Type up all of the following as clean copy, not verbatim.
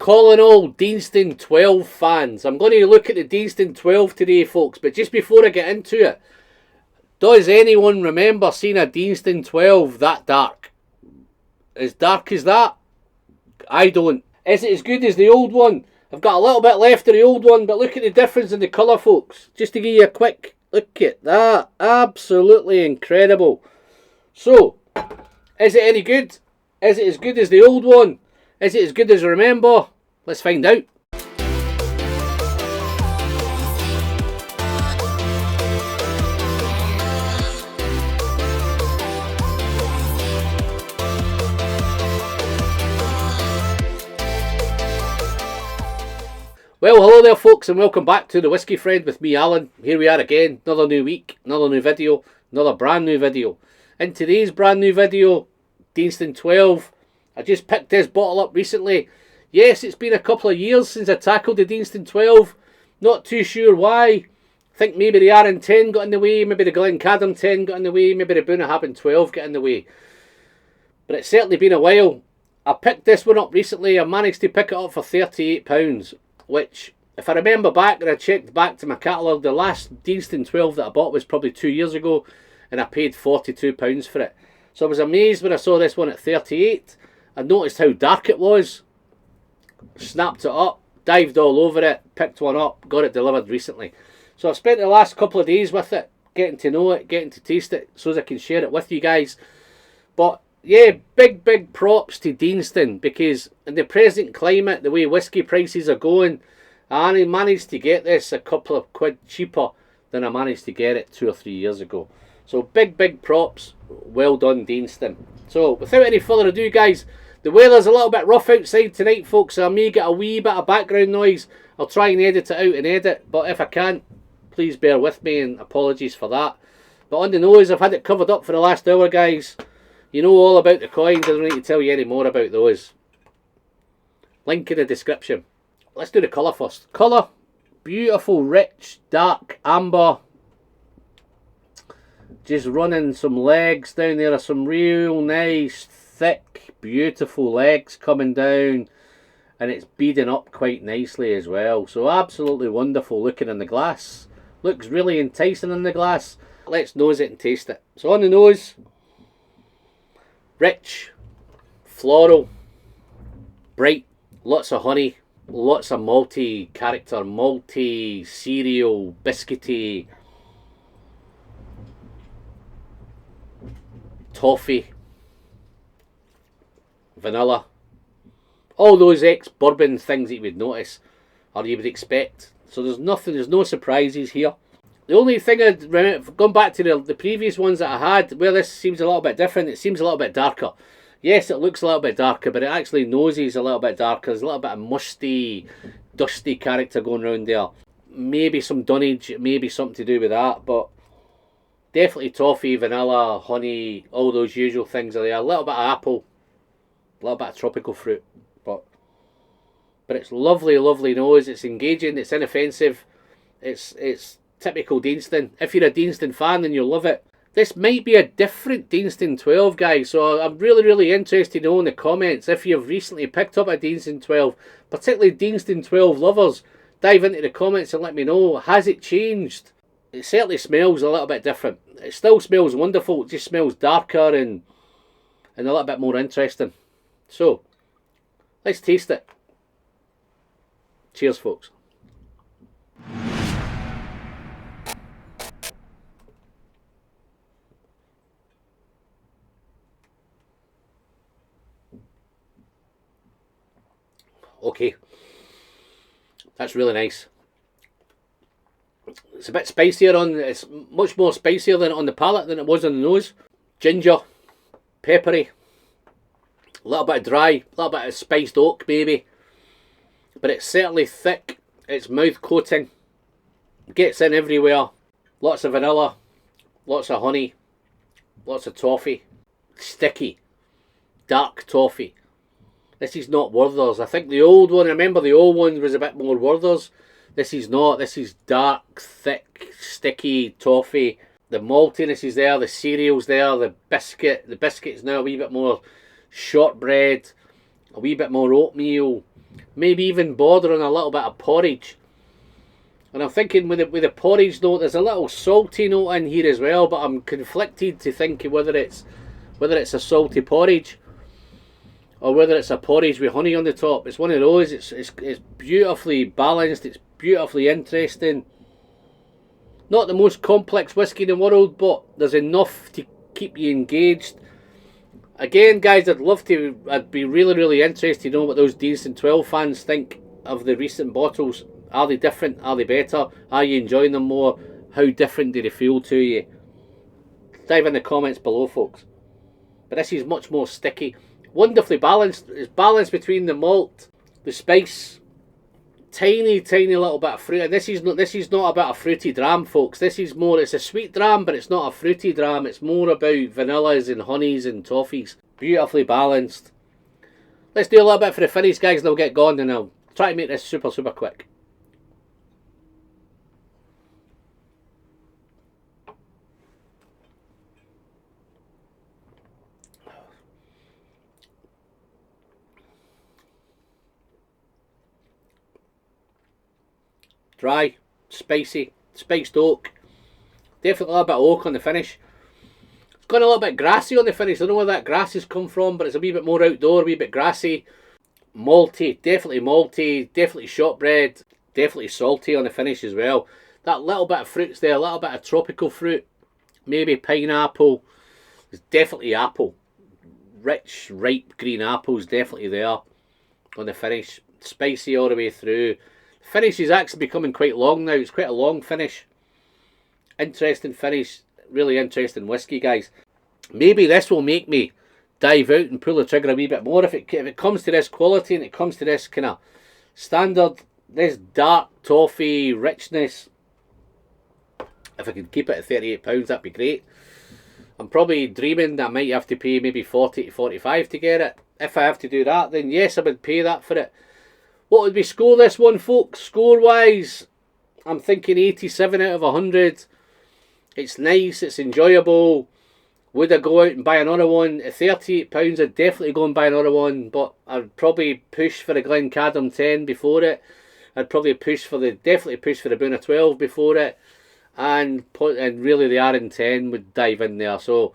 calling all Deanston 12 fans. I'm going to look at the Deanston 12 today, folks, but just before I get into it, does anyone remember seeing a Deanston 12 that dark? As dark as that? I don't. Is it as good as the old one? I've got a little bit left of the old one, but look at the difference in the colour, folks. Just to give you a quick look at that. Absolutely incredible. So, is it any good? Is it as good as the old one? Is it as good as I remember? Let's find out. Well, hello there folks, and welcome back to the Whiskey Friend with me, Alan. Here we are again, another new week, another new video, another brand new video. In today's brand new video, Deanston 12. I just picked this bottle up recently. Yes, it's been a couple of years since I tackled the Deanston 12. Not too sure why. I think maybe the RN10 got in the way, maybe the Glencadam 10 got in the way, maybe the Bunnahabhain 12 got in the way. But it's certainly been a while. I picked this one up recently. I managed to pick it up for £38. Which, if I remember back and I checked back to my catalogue, the last Deanston 12 that I bought was probably 2 years ago, and I paid £42 for it. So I was amazed when I saw this one at 38. I noticed how dark it was, snapped it up, dived all over it, picked one up, got it delivered recently. So I've spent the last couple of days with it, getting to know it, getting to taste it, so as I can share it with you guys. But yeah, big props to Deanston, because in the present climate, the way whiskey prices are going, I only managed to get this a couple of quid cheaper than I managed to get it 2 or 3 years ago. So big props, well done Deanston. So without any further ado guys, the weather's a little bit rough outside tonight folks, so I may get a wee bit of background noise. I'll try and edit it out and edit, but if I can't, please bear with me and apologies for that. But on the nose, I've had it covered up for the last hour guys. You know all about the coins, I don't need to tell you any more about those. Link in the description. Let's do the colour first. Colour, beautiful, rich, dark, amber. Just running some legs down there, are some real nice, thick, beautiful legs coming down. And it's beading up quite nicely as well. So absolutely wonderful looking in the glass. Looks really enticing in the glass. Let's nose it and taste it. So on the nose, rich, floral, bright, lots of honey, lots of malty character, malty, cereal, biscuity, toffee, vanilla, all those ex-bourbon things that you would notice or you would expect. So there's no surprises here. The only thing I'd remember, going back to the previous ones that I had, where this seems a little bit different, it seems a little bit darker. Yes, it looks a little bit darker, but it actually noses a little bit darker. There's a little bit of musty, dusty character going around there. Maybe some dunnage, maybe something to do with that, but definitely toffee, vanilla, honey, all those usual things are there. A little bit of apple, a little bit of tropical fruit, but it's lovely nose. It's engaging, it's inoffensive, it's typical Deanston. If you're a Deanston fan, then you'll love it. This might be a different Deanston 12, guys, so I'm really interested to know in the comments if you've recently picked up a Deanston 12, particularly Deanston 12 lovers. Dive into the comments and let me know, has it changed? It certainly smells a little bit different. It still smells wonderful, it just smells darker and a little bit more interesting. So, let's taste it. Cheers, folks. Okay, that's really nice. It's a bit spicier it's much more spicier than on the palate than it was on the nose. Ginger, peppery, a little bit dry, a little bit of spiced oak maybe. But it's certainly thick, it's mouth coating, gets in everywhere. Lots of vanilla, lots of honey, lots of toffee, sticky, dark toffee. This is not Werther's. I think the old one, remember the old one was a bit more Werther's. This is not. This is dark, thick, sticky toffee. The maltiness is there, the cereal's there, the biscuit's now a wee bit more shortbread, a wee bit more oatmeal, maybe even bordering a little bit of porridge. And I'm thinking with the porridge note, there's a little salty note in here as well, but I'm conflicted to think whether it's a salty porridge or whether it's a porridge with honey on the top. It's one of those. It's beautifully balanced. It's beautifully interesting. Not the most complex whiskey in the world, but there's enough to keep you engaged. Again, guys, I'd be really, really interested to know what those Deanston 12 fans think of the recent bottles. Are they different? Are they better? Are you enjoying them more? How different do they feel to you? Dive in the comments below, folks. But this is much more sticky. Wonderfully balanced. It's balanced between the malt, the spice, tiny little bit of fruit. And this is not about a fruity dram, folks. This is more, it's a sweet dram, but it's not a fruity dram. It's more about vanillas and honeys and toffees. Beautifully balanced. Let's do a little bit for the finish, guys, and I'll get going, and I'll try to make this super quick. Dry, spicy, spiced oak. Definitely a little bit of oak on the finish. It's gone a little bit grassy on the finish. I don't know where that grass has come from, but it's a wee bit more outdoor, a wee bit grassy. Malty, definitely shortbread, definitely salty on the finish as well. That little bit of fruit's there, a little bit of tropical fruit, maybe pineapple. There's definitely apple. Rich, ripe green apples definitely there on the finish. Spicy all the way through. Finish is actually becoming quite long now. It's quite a long finish. Interesting finish. Really interesting whiskey, guys. Maybe this will make me dive out and pull the trigger a wee bit more. If it comes to this quality and it comes to this kind of standard, this dark toffee richness, if I could keep it at £38, that'd be great. I'm probably dreaming that I might have to pay maybe 40 to 45 to get it. If I have to do that, then yes, I would pay that for it. What would we score this one, folks? Score-wise, I'm thinking 87 out of 100. It's nice, it's enjoyable. Would I go out and buy another one? At £38, I'd definitely go and buy another one, but I'd probably push for the Glencadam 10 before it. I'd probably definitely push for the Boona 12 before it. And really the RN10 would dive in there. So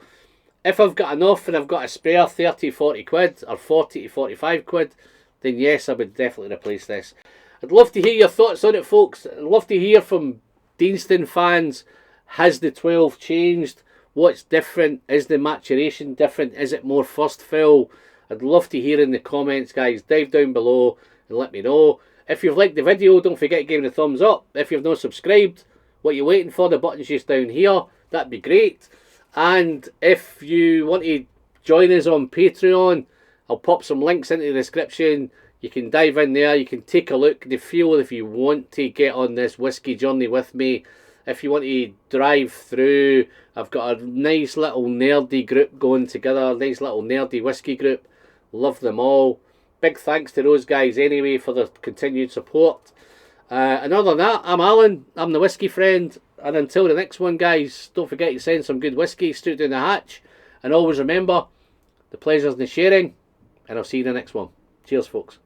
if I've got enough and I've got a spare 30, 40 quid or 40 to 45 quid, then yes, I would definitely replace this. I'd love to hear your thoughts on it, folks. I'd love to hear from Deanston fans. Has the 12 changed? What's different? Is the maturation different? Is it more first fill? I'd love to hear in the comments, guys. Dive down below and let me know. If you've liked the video, don't forget to give it a thumbs up. If you've not subscribed, what you're waiting for, the button's just down here. That'd be great. And if you want to join us on Patreon, I'll pop some links into the description. You can dive in there. You can take a look and feel if you want to get on this whiskey journey with me. If you want to drive through, I've got a nice little nerdy group going together. A nice little nerdy whiskey group. Love them all. Big thanks to those guys anyway for their continued support. And other than that, I'm Alan. I'm the Whiskey Friend. And until the next one, guys, don't forget to send some good whiskey straight down the hatch. And always remember, the pleasure's in the sharing. And I'll see you in the next one. Cheers, folks.